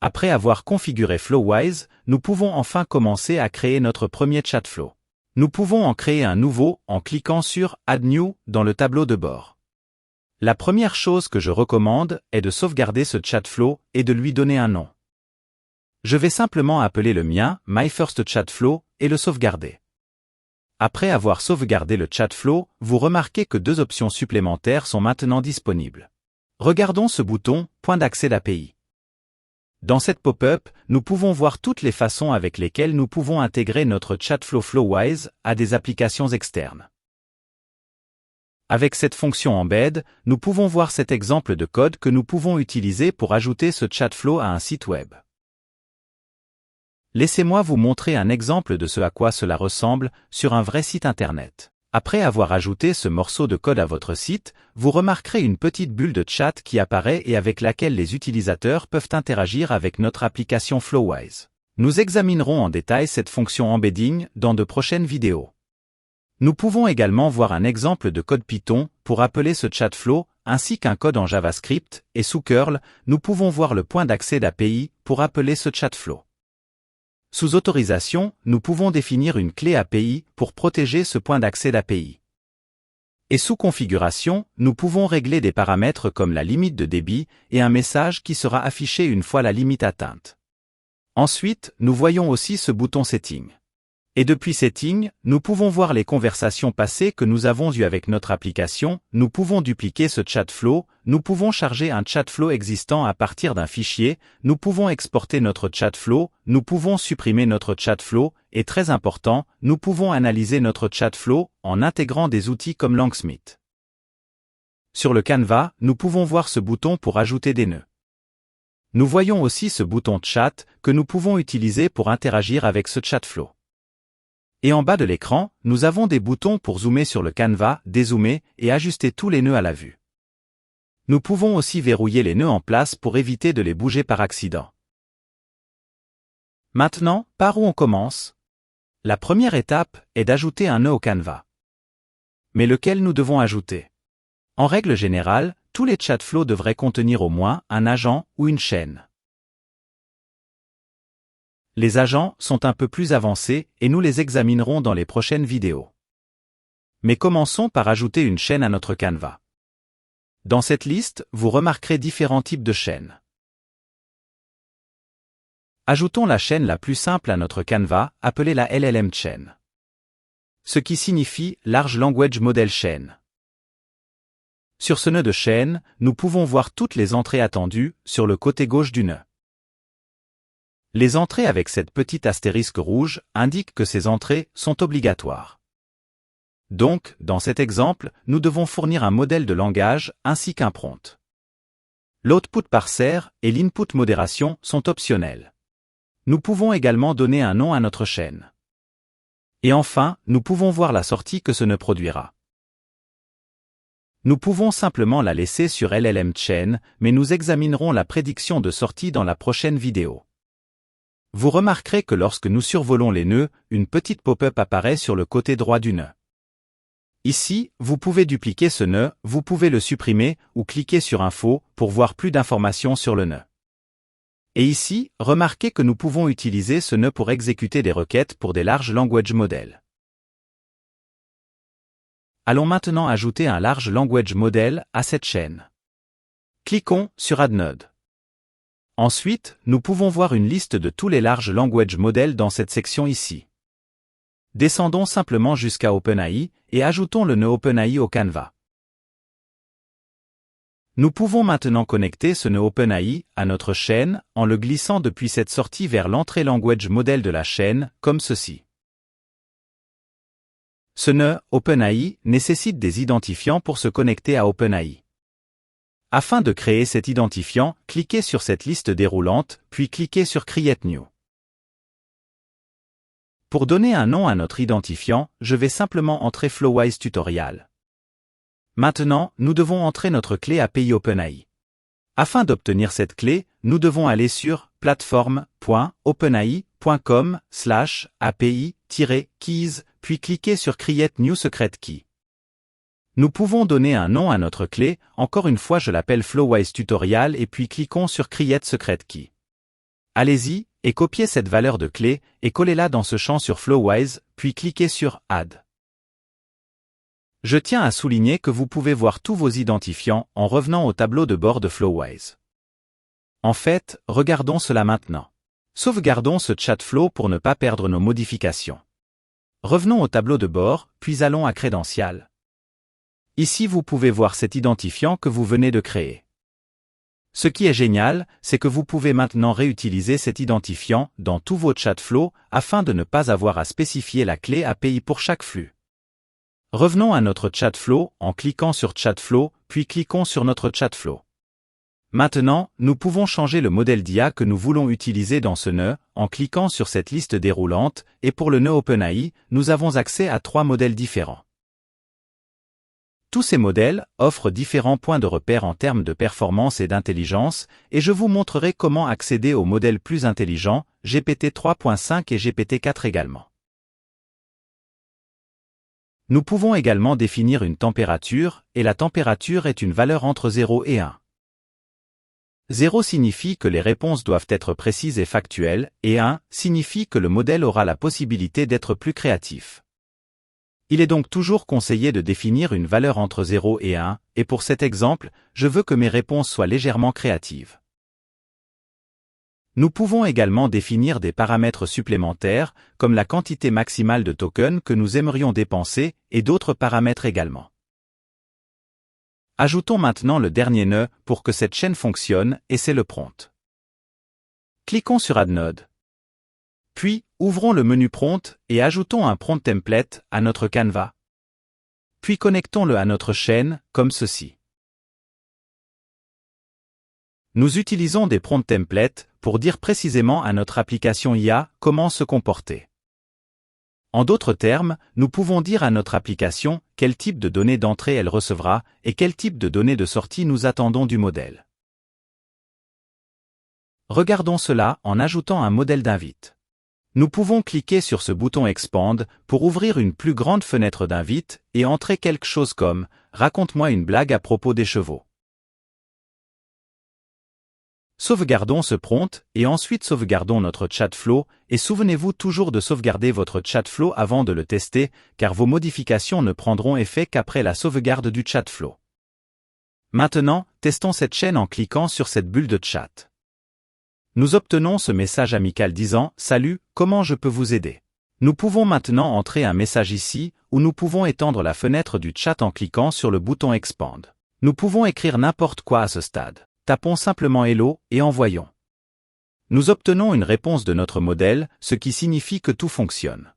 Après avoir configuré Flowise, nous pouvons enfin commencer à créer notre premier chat flow. Nous pouvons en créer un nouveau en cliquant sur Add New dans le tableau de bord. La première chose que je recommande est de sauvegarder ce chat flow et de lui donner un nom. Je vais simplement appeler le mien MyFirstChatFlow et le sauvegarder. Après avoir sauvegardé le chat flow, vous remarquez que deux options supplémentaires sont maintenant disponibles. Regardons ce bouton « Point d'accès d'API ». Dans cette pop-up, nous pouvons voir toutes les façons avec lesquelles nous pouvons intégrer notre chat flow Flowise à des applications externes. Avec cette fonction Embed, nous pouvons voir cet exemple de code que nous pouvons utiliser pour ajouter ce chat flow à un site web. Laissez-moi vous montrer un exemple de ce à quoi cela ressemble sur un vrai site internet. Après avoir ajouté ce morceau de code à votre site, vous remarquerez une petite bulle de chat qui apparaît et avec laquelle les utilisateurs peuvent interagir avec notre application Flowise. Nous examinerons en détail cette fonction embedding dans de prochaines vidéos. Nous pouvons également voir un exemple de code Python pour appeler ce chat flow, ainsi qu'un code en JavaScript, et sous curl, nous pouvons voir le point d'accès d'API pour appeler ce chat flow. Sous autorisation, nous pouvons définir une clé API pour protéger ce point d'accès d'API. Et sous configuration, nous pouvons régler des paramètres comme la limite de débit et un message qui sera affiché une fois la limite atteinte. Ensuite, nous voyons aussi ce bouton Setting. Et depuis Setting, nous pouvons voir les conversations passées que nous avons eues avec notre application, nous pouvons dupliquer ce chat flow, nous pouvons charger un chat flow existant à partir d'un fichier, nous pouvons exporter notre chat flow, nous pouvons supprimer notre chat flow, et très important, nous pouvons analyser notre chat flow en intégrant des outils comme Longsmith. Sur le Canva, nous pouvons voir ce bouton pour ajouter des nœuds. Nous voyons aussi ce bouton Chat que nous pouvons utiliser pour interagir avec ce chat flow. Et en bas de l'écran, nous avons des boutons pour zoomer sur le Canva, dézoomer et ajuster tous les nœuds à la vue. Nous pouvons aussi verrouiller les nœuds en place pour éviter de les bouger par accident. Maintenant, par où on commence? La première étape est d'ajouter un nœud au Canva. Mais lequel nous devons ajouter? En règle générale, tous les chat flows devraient contenir au moins un agent ou une chaîne. Les agents sont un peu plus avancés et nous les examinerons dans les prochaines vidéos. Mais commençons par ajouter une chaîne à notre Canva. Dans cette liste, vous remarquerez différents types de chaînes. Ajoutons la chaîne la plus simple à notre Canva, appelée la LLM Chain. Ce qui signifie Large Language Model Chain. Sur ce nœud de chaîne, nous pouvons voir toutes les entrées attendues sur le côté gauche du nœud. Les entrées avec cette petite astérisque rouge indiquent que ces entrées sont obligatoires. Donc, dans cet exemple, nous devons fournir un modèle de langage ainsi qu'un prompt. L'output parser et l'input modération sont optionnels. Nous pouvons également donner un nom à notre chaîne. Et enfin, nous pouvons voir la sortie que ce nœud produira. Nous pouvons simplement la laisser sur LLM Chain, mais nous examinerons la prédiction de sortie dans la prochaine vidéo. Vous remarquerez que lorsque nous survolons les nœuds, une petite pop-up apparaît sur le côté droit du nœud. Ici, vous pouvez dupliquer ce nœud, vous pouvez le supprimer ou cliquer sur Info pour voir plus d'informations sur le nœud. Et ici, remarquez que nous pouvons utiliser ce nœud pour exécuter des requêtes pour des Large Language Models. Allons maintenant ajouter un Large Language Model à cette chaîne. Cliquons sur Add Node. Ensuite, nous pouvons voir une liste de tous les Large Language Models dans cette section ici. Descendons simplement jusqu'à OpenAI et ajoutons le nœud OpenAI au Canva. Nous pouvons maintenant connecter ce nœud OpenAI à notre chaîne en le glissant depuis cette sortie vers l'entrée Language Model de la chaîne, comme ceci. Ce nœud OpenAI nécessite des identifiants pour se connecter à OpenAI. Afin de créer cet identifiant, cliquez sur cette liste déroulante, puis cliquez sur Create New. Pour donner un nom à notre identifiant, je vais simplement entrer Flowise Tutorial. Maintenant, nous devons entrer notre clé API OpenAI. Afin d'obtenir cette clé, nous devons aller sur platform.openai.com/api-keys, puis cliquer sur Create New Secret Key. Nous pouvons donner un nom à notre clé, encore une fois je l'appelle Flowise Tutorial et puis cliquons sur Create Secret Key. Allez-y, et copiez cette valeur de clé, et collez-la dans ce champ sur Flowise, puis cliquez sur Add. Je tiens à souligner que vous pouvez voir tous vos identifiants en revenant au tableau de bord de Flowise. En fait, regardons cela maintenant. Sauvegardons ce chat flow pour ne pas perdre nos modifications. Revenons au tableau de bord, puis allons à Crédentials. Ici vous pouvez voir cet identifiant que vous venez de créer. Ce qui est génial, c'est que vous pouvez maintenant réutiliser cet identifiant dans tous vos chat flows afin de ne pas avoir à spécifier la clé API pour chaque flux. Revenons à notre chat flow en cliquant sur Chat flow, puis cliquons sur notre chat flow. Maintenant, nous pouvons changer le modèle d'IA que nous voulons utiliser dans ce nœud en cliquant sur cette liste déroulante, et pour le nœud OpenAI, nous avons accès à 3 modèles différents. Tous ces modèles offrent différents points de repère en termes de performance et d'intelligence, et je vous montrerai comment accéder aux modèles plus intelligents, GPT 3.5 et GPT 4 également. Nous pouvons également définir une température, et la température est une valeur entre 0 et 1. 0 signifie que les réponses doivent être précises et factuelles, et 1 signifie que le modèle aura la possibilité d'être plus créatif. Il est donc toujours conseillé de définir une valeur entre 0 et 1, et pour cet exemple, je veux que mes réponses soient légèrement créatives. Nous pouvons également définir des paramètres supplémentaires, comme la quantité maximale de tokens que nous aimerions dépenser, et d'autres paramètres également. Ajoutons maintenant le dernier nœud pour que cette chaîne fonctionne, et c'est le prompt. Cliquons sur Add Node. Puis, ouvrons le menu Prompt et ajoutons un prompt template à notre Canva. Puis connectons-le à notre chaîne, comme ceci. Nous utilisons des prompt templates pour dire précisément à notre application IA comment se comporter. En d'autres termes, nous pouvons dire à notre application quel type de données d'entrée elle recevra et quel type de données de sortie nous attendons du modèle. Regardons cela en ajoutant un modèle d'invite. Nous pouvons cliquer sur ce bouton Expand pour ouvrir une plus grande fenêtre d'invite et entrer quelque chose comme « Raconte-moi une blague à propos des chevaux ». Sauvegardons ce prompt et ensuite sauvegardons notre chat flow et souvenez-vous toujours de sauvegarder votre chat flow avant de le tester car vos modifications ne prendront effet qu'après la sauvegarde du chat flow. Maintenant, testons cette chaîne en cliquant sur cette bulle de chat. Nous obtenons ce message amical disant « Salut, comment je peux vous aider ?» Nous pouvons maintenant entrer un message ici, où nous pouvons étendre la fenêtre du chat en cliquant sur le bouton Expand. Nous pouvons écrire n'importe quoi à ce stade. Tapons simplement Hello et envoyons. Nous obtenons une réponse de notre modèle, ce qui signifie que tout fonctionne.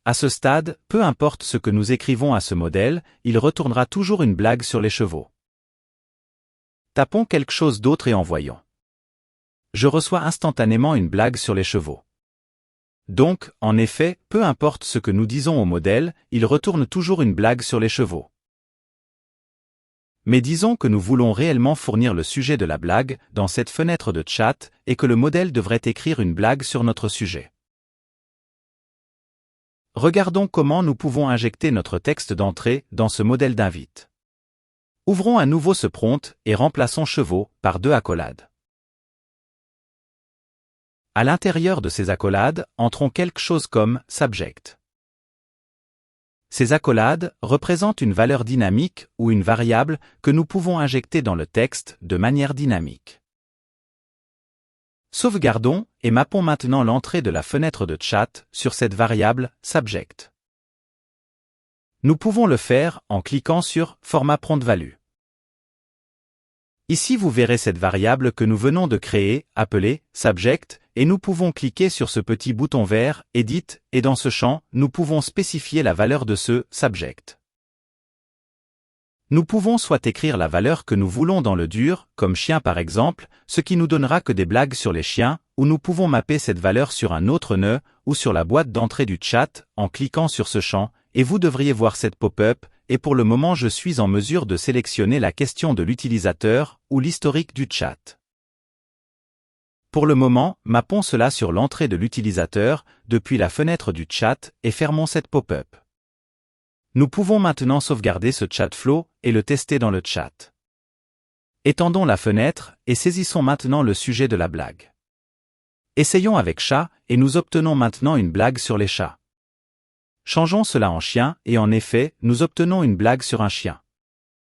À ce stade, peu importe ce que nous écrivons à ce modèle, il retournera toujours une blague sur les chevaux. Tapons quelque chose d'autre et envoyons. Je reçois instantanément une blague sur les chevaux. Donc, en effet, peu importe ce que nous disons au modèle, il retourne toujours une blague sur les chevaux. Mais disons que nous voulons réellement fournir le sujet de la blague dans cette fenêtre de chat et que le modèle devrait écrire une blague sur notre sujet. Regardons comment nous pouvons injecter notre texte d'entrée dans ce modèle d'invite. Ouvrons à nouveau ce prompt et remplaçons chevaux par 2 accolades. À l'intérieur de ces accolades, entrons quelque chose comme « subject ». Ces accolades représentent une valeur dynamique ou une variable que nous pouvons injecter dans le texte de manière dynamique. Sauvegardons et mappons maintenant l'entrée de la fenêtre de chat sur cette variable « subject ». Nous pouvons le faire en cliquant sur « Format prompt value ». Ici vous verrez cette variable que nous venons de créer, appelée « subject », et nous pouvons cliquer sur ce petit bouton vert « Edit » et dans ce champ, nous pouvons spécifier la valeur de ce « subject ». Nous pouvons soit écrire la valeur que nous voulons dans le dur, comme chien par exemple, ce qui nous donnera que des blagues sur les chiens, ou nous pouvons mapper cette valeur sur un autre nœud, ou sur la boîte d'entrée du chat, en cliquant sur ce champ, et vous devriez voir cette pop-up, et pour le moment je suis en mesure de sélectionner la question de l'utilisateur, ou l'historique du chat. Pour le moment, mappons cela sur l'entrée de l'utilisateur, depuis la fenêtre du chat, et fermons cette pop-up. Nous pouvons maintenant sauvegarder ce chat flow, et le tester dans le chat. Étendons la fenêtre et saisissons maintenant le sujet de la blague. Essayons avec chat et nous obtenons maintenant une blague sur les chats. Changeons cela en chien et en effet, nous obtenons une blague sur un chien.